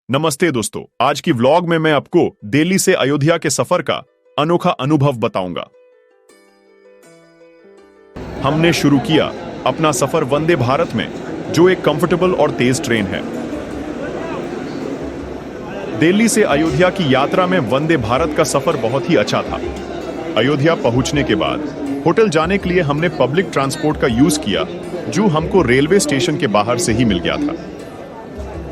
नमस्ते दोस्तों, आज की व्लॉग में मैं आपको दिल्ली से अयोध्या के सफर का अनोखा अनुभव बताऊंगा। हमने शुरू किया अपना सफर वंदे भारत में, जो एक कंफर्टेबल और तेज ट्रेन है। दिल्ली से अयोध्या की यात्रा में वंदे भारत का सफर बहुत ही अच्छा था। अयोध्या पहुंचने के बाद होटल जाने के लिए हमने पब्लिक ट्रांसपोर्ट का यूज किया, जो हमको रेलवे स्टेशन के बाहर से ही मिल गया था।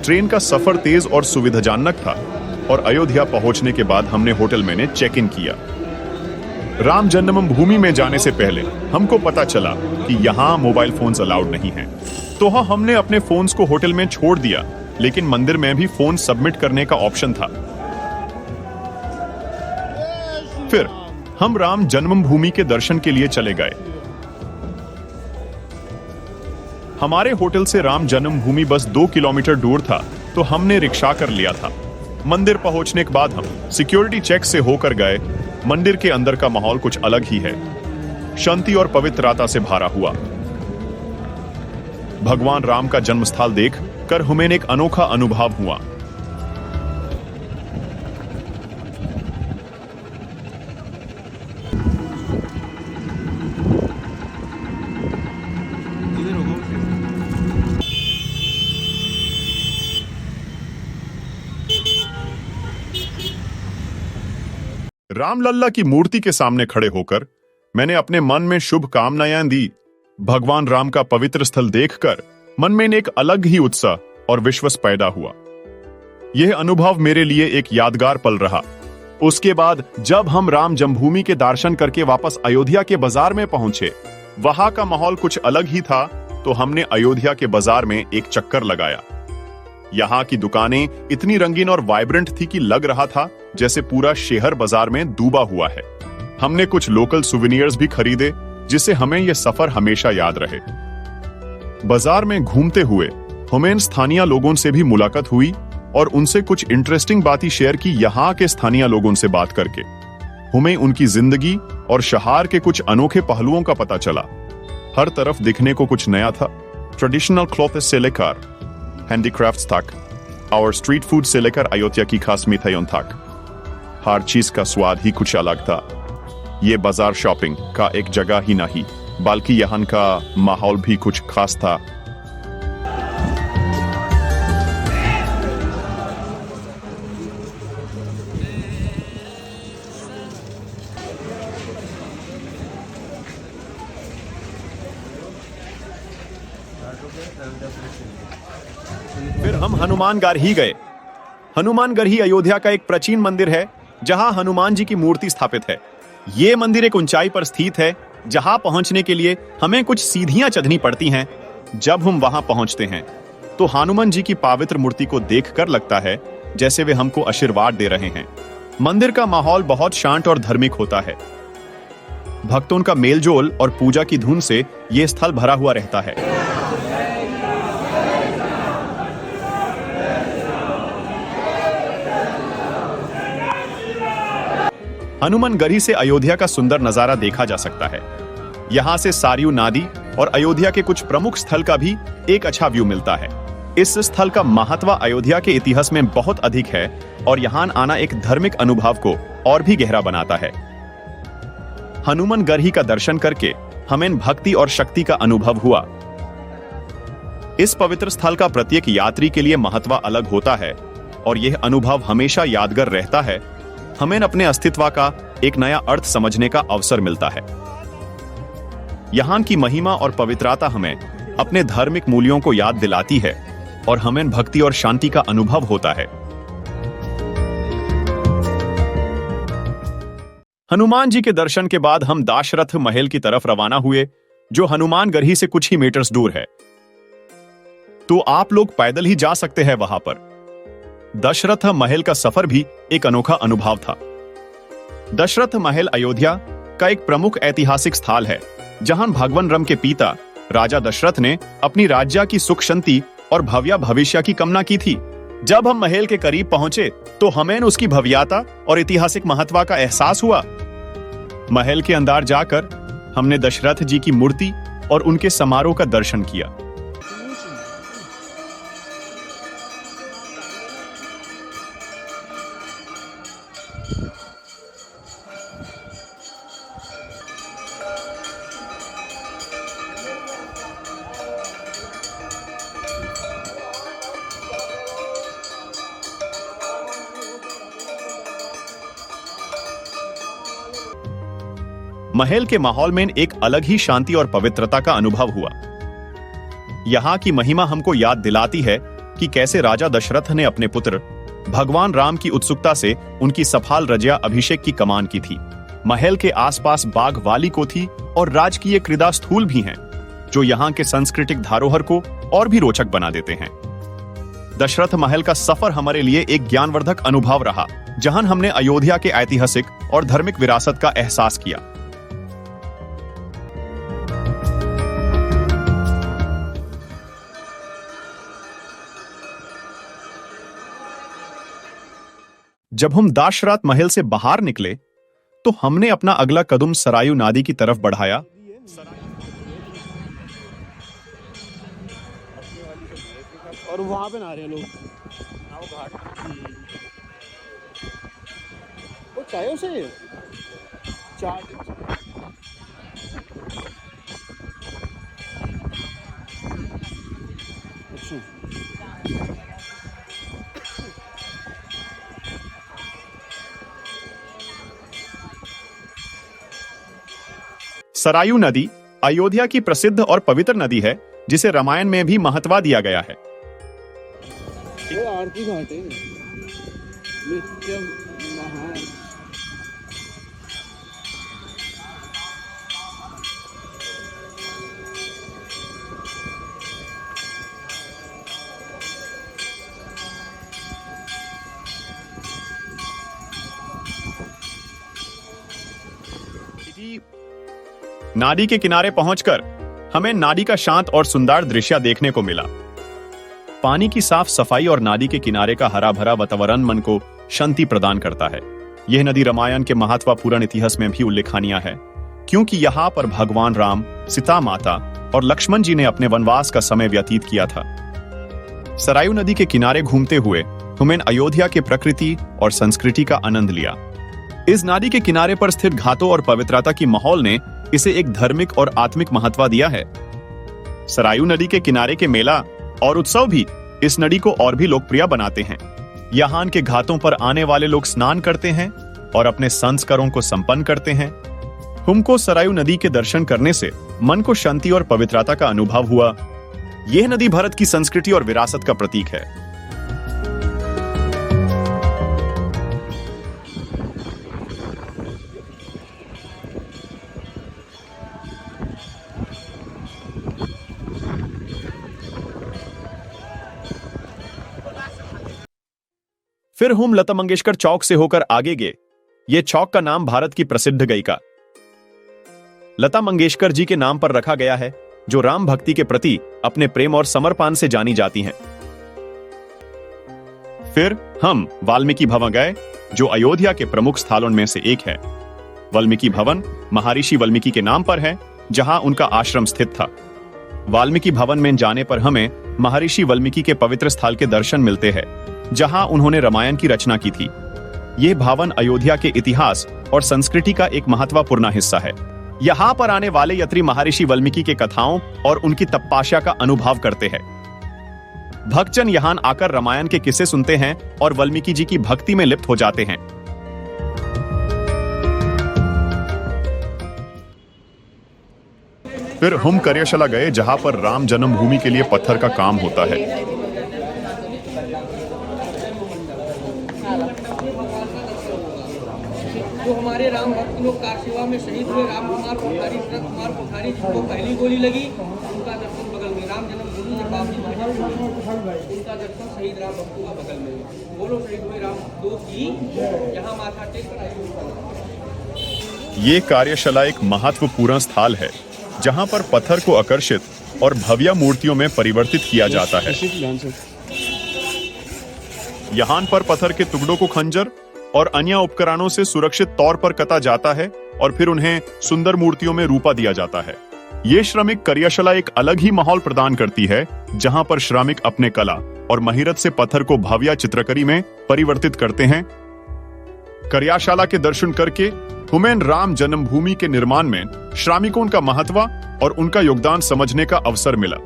ट्रेन का सफर तेज और सुविधाजनक था और अयोध्या पहुंचने के बाद हमने होटल में चेक इन किया। राम जन्मभूमि में जाने से पहले हमको पता चला कि यहाँ मोबाइल फोन्स अलाउड नहीं हैं। तो हमने अपने फोन्स को होटल में छोड़ दिया, लेकिन मंदिर में भी फोन सबमिट करने का ऑप्शन था। फिर हम राम जन्मभूमि के दर्शन के लिए चले गए। हमारे होटल से राम जन्मभूमि बस 2 किलोमीटर दूर था, तो हमने रिक्शा कर लिया था। मंदिर पहुंचने के बाद हम सिक्योरिटी चेक से होकर गए। मंदिर के अंदर का माहौल कुछ अलग ही है, शांति और पवित्रता से भरा हुआ। भगवान राम का जन्मस्थल देख कर हमें एक अनोखा अनुभव हुआ। रामलल्ला की मूर्ति के सामने खड़े होकर मैंने अपने मन में शुभ कामनाएं दी। भगवान राम का पवित्र स्थल देखकर मन में एक अलग ही उत्साह और विश्वास पैदा हुआ। यह अनुभव मेरे लिए एक यादगार पल रहा। उसके बाद जब हम राम जन्मभूमि के दर्शन करके वापस अयोध्या के बाजार में पहुंचे, वहां का माहौल कुछ अलग ही था। तो हमने अयोध्या के बाजार में एक चक्कर लगाया। यहाँ की दुकानें इतनी रंगीन और वाइब्रेंट थी कि लग रहा था जैसे पूरा शहर बाजार में डूबा हुआ है। हमने कुछ लोकल सुवेनियर्स भी खरीदे, जिससे हमें यह सफर हमेशा याद रहे। बाजार में घूमते हुए हमें स्थानीय लोगों से भी मुलाकात हुई और उनसे कुछ इंटरेस्टिंग बातें शेयर की। यहाँ के स्थानीय लोगों से बात करके हमें उनकी जिंदगी और शहर के कुछ अनोखे पहलुओं का पता चला। हर तरफ दिखने को कुछ नया था। ट्रेडिशनल क्लॉथ से लेकर हैंडीक्राफ्ट्स तक और स्ट्रीट फूड से लेकर अयोध्या की खास मिठाइयों तक, हर चीज का स्वाद ही कुछ अलग था। ये बाजार शॉपिंग का एक जगह ही नहीं, बल्कि यहाँ का माहौल भी कुछ खास था। फिर हम हनुमानगढ़ ही गए। हनुमानगढ़ ही अयोध्या का एक प्राचीन मंदिर है, जहां हनुमान जी की मूर्ति स्थापित है। ये मंदिर एक ऊंचाई पर स्थित है, जहां पहुंचने के लिए हमें कुछ सीढ़ियां चढ़नी पड़ती हैं। जब हम वहां पहुंचते हैं तो हनुमान जी की पवित्र मूर्ति को देखकर लगता है जैसे वे हमको आशीर्वाद दे रहे हैं। मंदिर का माहौल बहुत शांत और धार्मिक होता है। भक्तों का मेलजोल और पूजा की धुन से यह स्थल भरा हुआ रहता है। हनुमानगढ़ी से अयोध्या का सुंदर नजारा देखा जा सकता है। यहाँ से सरयू नदी और अयोध्या के कुछ प्रमुख स्थल का भी एक अच्छा व्यू मिलता है। इस स्थल का महत्व अयोध्या के इतिहास में बहुत अधिक है और यहाँ आना एक धार्मिक अनुभव को और भी गहरा बनाता है। हनुमानगढ़ी का दर्शन करके हमें भक्ति और शक्ति का अनुभव हुआ। इस पवित्र स्थल का प्रत्येक यात्री के लिए महत्व अलग होता है और यह अनुभव हमेशा यादगार रहता है। हमें अपने अस्तित्व का एक नया अर्थ समझने का अवसर मिलता है। यहाँ की महिमा और पवित्रता हमें अपने धार्मिक मूल्यों को याद दिलाती है और हमें भक्ति और शांति का अनुभव होता है। हनुमान जी के दर्शन के बाद हम दशरथ महल की तरफ रवाना हुए, जो हनुमानगढ़ी से कुछ ही मीटर्स दूर है। तो आप लोग पैदल ही जा सकते हैं वहां पर। दशरथ महल का सफर भी एक अनोखा अनुभव था। दशरथ महल अयोध्या का एक प्रमुख ऐतिहासिक स्थल है, जहां भगवान राम के पिता राजा दशरथ ने अपनी राज्य की सुख शांति और भव्य भविष्य की कामना की थी। जब हम महल के करीब पहुंचे तो हमें उसकी भव्यता और ऐतिहासिक महत्व का एहसास हुआ। महल के अंदर जाकर हमने दशरथ जी की मूर्ति और उनके समारोह का दर्शन किया। महल के माहौल में एक अलग ही शांति और पवित्रता का अनुभव हुआ। यहाँ की महिमा हमको याद दिलाती है कि कैसे राजा दशरथ ने अपने पुत्र भगवान राम की उत्सुकता से उनकी सफाल रजया अभिषेक की कमान की थी। महल के आसपास बाग वाली को थी और राजकीय क्रीड़ा स्थूल भी हैं, जो यहाँ के सांस्कृतिक धरोहर को और भी रोचक बना देते हैं। दशरथ महल का सफर हमारे लिए एक ज्ञानवर्धक अनुभव रहा, जहां हमने अयोध्या के ऐतिहासिक और धार्मिक विरासत का एहसास किया। जब हम दाशरथ महल से बाहर निकले तो हमने अपना अगला कदम सरयू नदी की तरफ बढ़ाया। और वहां पे नहा रहे हैं लोग, वो चायों से चाट। अच्छा, सरयू नदी अयोध्या की प्रसिद्ध और पवित्र नदी है, जिसे रामायण में भी महत्व दिया गया है। ये आरती घाट है, नित्य महान। नादी के किनारे पहुंचकर हमें नादी का शांत और सुंदर दृश्य देखने को मिला। पानी की साफ सफाई और नादी के किनारे का हरा भरा वातावरण मन को शांति प्रदान करता है। यह नदी रामायण के महत्वपूर्ण इतिहास में भी उल्लेखनीय है, क्योंकि यहाँ पर भगवान राम, सीता माता और लक्ष्मण जी ने अपने वनवास का समय व्यतीत किया था। सरयू नदी के किनारे घूमते हुए हमने अयोध्या के प्रकृति और संस्कृति का आनंद लिया। इस नदी के किनारे पर स्थित घाटों और पवित्रता की माहौल ने इसे एक धार्मिक और आत्मिक महत्व दिया है। सरयू नदी के किनारे के मेला और उत्सव भी इस नदी को और भी लोकप्रिय बनाते हैं। यहाँ के घाटों पर आने वाले लोग स्नान करते हैं और अपने संस्कारों को संपन्न करते हैं। हमको सरयू नदी के दर्शन करने से मन को शांति और पवित्रता का अनुभव हुआ। यह नदी भारत की संस्कृति और विरासत का प्रतीक है। फिर हम लता मंगेशकर चौक से होकर आगे गए। यह चौक का नाम भारत की प्रसिद्ध गायिका लता मंगेशकर जी के नाम पर रखा गया है, जो राम भक्ति के प्रति अपने प्रेम और समर्पण से जानी जाती हैं। फिर हम वाल्मीकि भवन गए, जो अयोध्या के प्रमुख स्थलों में से एक है। वाल्मीकि भवन महर्षि वाल्मीकि के नाम पर है, जहां उनका आश्रम स्थित था। वाल्मीकि भवन में जाने पर हमें महर्षि वाल्मीकि के पवित्र स्थल के दर्शन मिलते हैं, जहां उन्होंने रामायण की रचना की थी। यह भवन अयोध्या के इतिहास और संस्कृति का एक महत्वपूर्ण हिस्सा है। यहाँ पर आने वाले यात्री महर्षि वाल्मीकि के कथाओं और उनकी तपस्या का अनुभव करते हैं। भक्तजन यहाँ आकर रामायण के किस्से सुनते हैं और वाल्मीकि जी की भक्ति में लिप्त हो जाते हैं। फिर हम कार्यशाला गए, जहां पर राम जन्मभूमि के लिए पत्थर का काम होता है। जो हमारे राम भक्त लोग कार सेवा में शहीद हुए, राम कुमार कोठारी, शरद कुमार कोठारी, जिनको पहली गोली लगी, उनका दर्शन बगल में। राम जन्मभूमि में बाबरी मस्जिद, उनका दर्शन शहीद राम भक्तों का बगल में। बोलो शहीद हुए राम भक्तों की, यहाँ माथा टेक कर आए। ये कार्यशाला एक महत्वपूर्ण स्थल है, जहां पर पत्थर को आकर्षित और भव्य मूर्तियों में परिवर्तित किया जाता है। यहाँ पर पत्थर के टुकड़ों को खंजर और अन्य उपकरणों से सुरक्षित तौर पर कटा जाता है और फिर उन्हें सुंदर मूर्तियों में रूपा दिया जाता है। ये श्रमिक कार्यशाला एक अलग ही माहौल प्रदान करती है, जहां पर श्रमिक अपने कला और महिरत से पत्थर को भव्य चित्रकारी में परिवर्तित करते हैं। कार्यशाला के दर्शन करके हमें राम जन्मभूमि के निर्माण में श्रमिकों का महत्व और उनका योगदान समझने का अवसर मिला।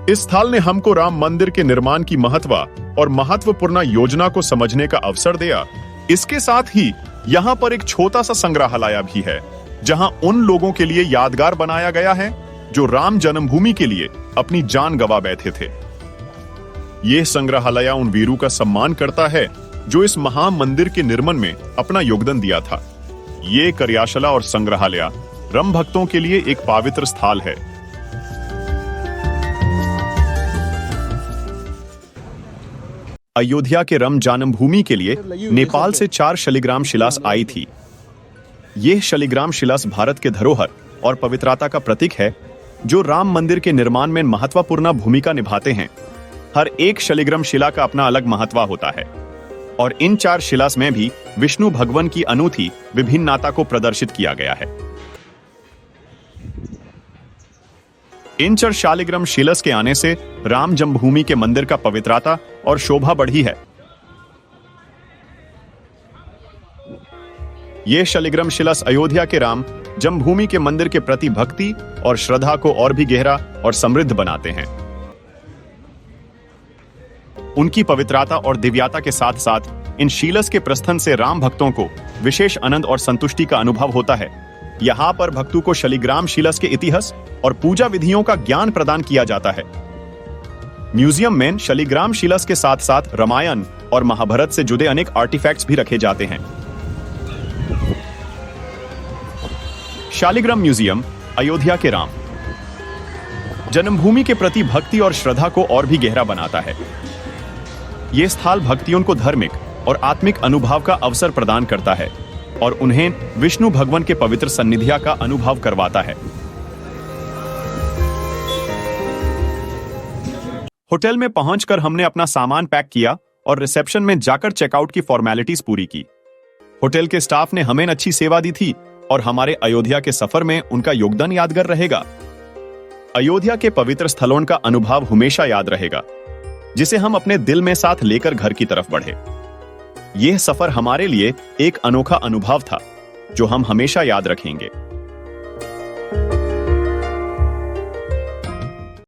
इस स्थल ने हमको राम मंदिर के निर्माण की महत्व और महत्वपूर्ण योजना को समझने का अवसर दिया। इसके साथ ही यहाँ पर एक छोटा सा संग्रहालय भी है, जहाँ उन लोगों के लिए यादगार बनाया गया है जो राम जन्मभूमि के लिए अपनी जान गंवा बैठे थे। यह संग्रहालय उन वीरों का सम्मान करता है जो इस महान मंदिर के निर्माण में अपना योगदान दिया था। ये कार्यशाला और संग्रहालय राम भक्तों के लिए एक पवित्र स्थल है। अयोध्या के राम जन्मभूमि के लिए नेपाल से 4 शालिग्राम शिलास आई थी। यह शालिग्राम शिलास भारत के धरोहर और पवित्रता का प्रतीक है, जो राम मंदिर के निर्माण में महत्वपूर्ण भूमिका निभाते हैं। हर एक शालिग्राम शिला का अपना अलग महत्व होता है और इन 4 शिलास में भी विष्णु भगवान की अनूठी विभिन्नता को प्रदर्शित किया गया है। इन 4 शालिग्राम शिलास के आने से राम जन्मभूमि के मंदिर का पवित्रता और शोभा बढ़ी है। ये शालिग्राम शिलास अयोध्या के राम जन्मभूमि के मंदिर के प्रति भक्ति और श्रद्धा को और भी गहरा और समृद्ध बनाते हैं। उनकी पवित्रता और दिव्यता के साथ साथ इन शिलास के प्रस्थान से राम भक्तों को विशेष आनंद और संतुष्टि का अनुभव होता है। यहाँ पर भक्तों को शालिग्राम शिलास के इतिहास और पूजा विधियों का ज्ञान प्रदान किया जाता है। म्यूजियम में शालिग्राम शिलास के साथ साथ रामायण और महाभारत से जुड़े अनेक आर्टिफैक्ट्स भी रखे जाते हैं। शालिग्राम म्यूजियम अयोध्या के राम जन्मभूमि के प्रति भक्ति और श्रद्धा को और भी गहरा बनाता है। यह स्थल भक्तियों को धार्मिक और आत्मिक अनुभव का अवसर प्रदान करता है और उन्हें विष्णु भगवान के पवित्र सान्निध्य का अनुभव करवाता है। होटल में पहुंचकर हमने अपना सामान पैक किया और रिसेप्शन में जाकर चेकआउट की फॉर्मेलिटीज पूरी की। होटल के स्टाफ ने हमें अच्छी सेवा दी थी और हमारे अयोध्या के सफर में उनका योगदान यादगार रहेगा। अयोध्या के पवित्र स्थलों का अनुभव हमेशा याद रहेगा, जिसे हम अपने दिल में साथ लेकर घर की तरफ बढ़े। यह सफर हमारे लिए एक अनोखा अनुभव था, जो हम हमेशा याद रखेंगे।